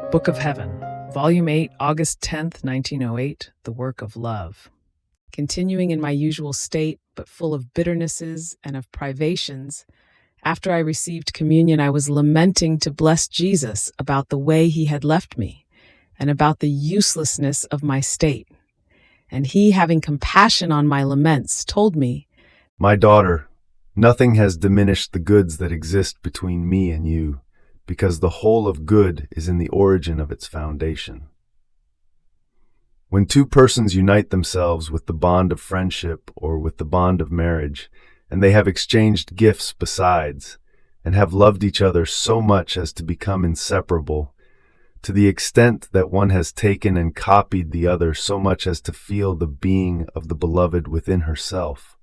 Book of Heaven, Volume 8, August 10th, 1908, The Work of Love. Continuing in my usual state, but full of bitternesses and of privations, after I received communion, I was lamenting to bless Jesus about the way he had left me and about the uselessness of my state. And he, having compassion on my laments, told me, "My daughter, nothing has diminished the goods that exist between me and you, because the whole of good is in the origin of its foundation. When two persons unite themselves with the bond of friendship or with the bond of marriage, and they have exchanged gifts besides, and have loved each other so much as to become inseparable, to the extent that one has taken and copied the other so much as to feel the being of the beloved within herself,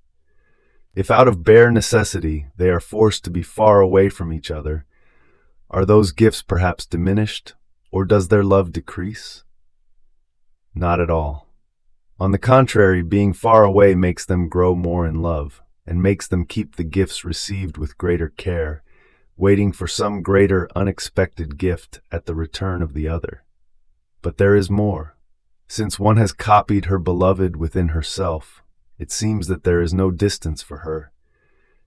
if out of bare necessity they are forced to be far away from each other, are those gifts perhaps diminished, or does their love decrease? Not at all. On the contrary, being far away makes them grow more in love, and makes them keep the gifts received with greater care, waiting for some greater unexpected gift at the return of the other. But there is more. Since one has copied her beloved within herself, it seems that there is no distance for her,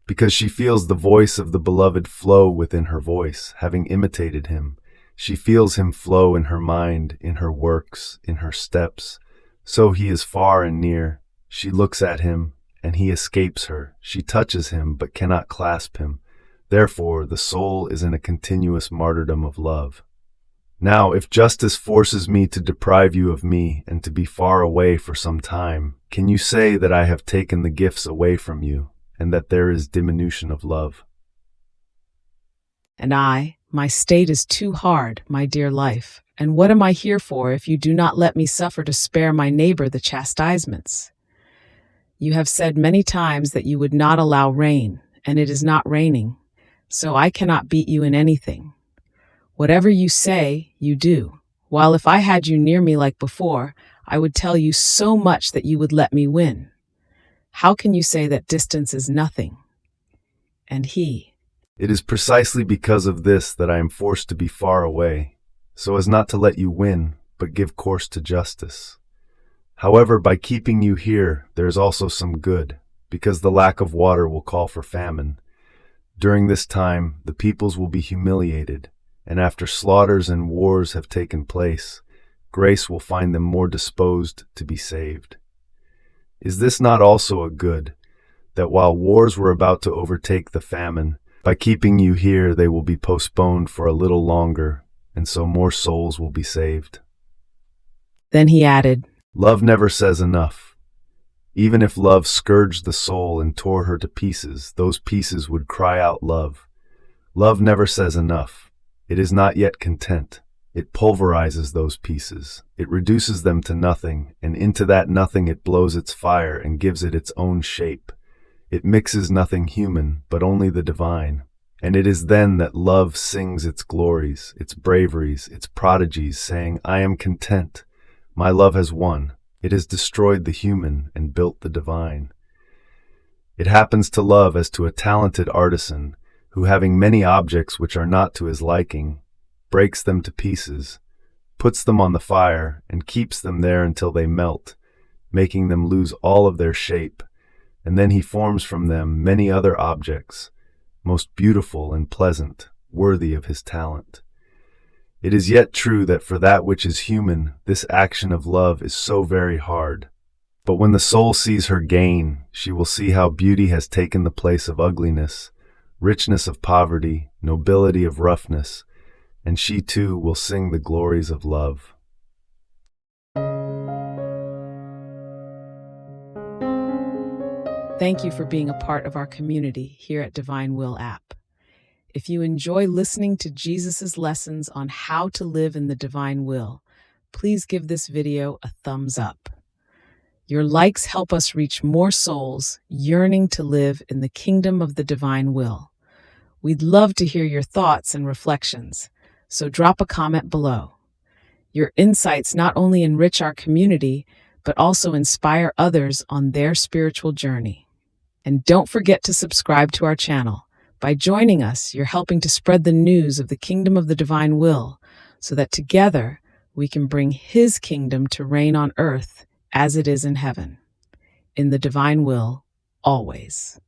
because she feels the voice of the beloved flow within her voice, having imitated him. She feels him flow in her mind, in her works, in her steps. So he is far and near. She looks at him, and he escapes her. She touches him, but cannot clasp him. Therefore, the soul is in a continuous martyrdom of love. Now, if justice forces me to deprive you of me and to be far away for some time, can you say that I have taken the gifts away from you, and that there is diminution of love? And my state is too hard, my dear life, and what am I here for if you do not let me suffer to spare my neighbor the chastisements? You have said many times that you would not allow rain, and it is not raining, so I cannot beat you in anything. Whatever you say, you do, while if I had you near me like before, I would tell you so much that you would let me win. How can you say that distance is nothing? And he, "It is precisely because of this that I am forced to be far away, so as not to let you win, but give course to justice. However, by keeping you here, there is also some good, because the lack of water will call for famine. During this time, the peoples will be humiliated, and after slaughters and wars have taken place, grace will find them more disposed to be saved. Is this not also a good, that while wars were about to overtake the famine, by keeping you here they will be postponed for a little longer, and so more souls will be saved?" Then he added, "Love never says enough. Even if love scourged the soul and tore her to pieces, those pieces would cry out love. Love never says enough. It is not yet content. It pulverizes those pieces. It reduces them to nothing, and into that nothing it blows its fire and gives it its own shape. It mixes nothing human, but only the divine. And it is then that love sings its glories, its braveries, its prodigies, saying, 'I am content. My love has won. It has destroyed the human and built the divine.' It happens to love as to a talented artisan, who, having many objects which are not to his liking, breaks them to pieces, puts them on the fire, and keeps them there until they melt, making them lose all of their shape, and then he forms from them many other objects, most beautiful and pleasant, worthy of his talent. It is yet true that for that which is human, this action of love is so very hard. But when the soul sees her gain, she will see how beauty has taken the place of ugliness, richness of poverty, nobility of roughness, and she too will sing the glories of love." Thank you for being a part of our community here at Divine Will app. If you enjoy listening to Jesus' lessons on how to live in the divine will, please give this video a thumbs up. Your likes help us reach more souls yearning to live in the kingdom of the divine will. We'd love to hear your thoughts and reflections, so drop a comment below. Your insights not only enrich our community, but also inspire others on their spiritual journey. And don't forget to subscribe to our channel. By joining us, you're helping to spread the news of the kingdom of the divine will, so that together we can bring His kingdom to reign on earth as it is in heaven. In the divine will, always.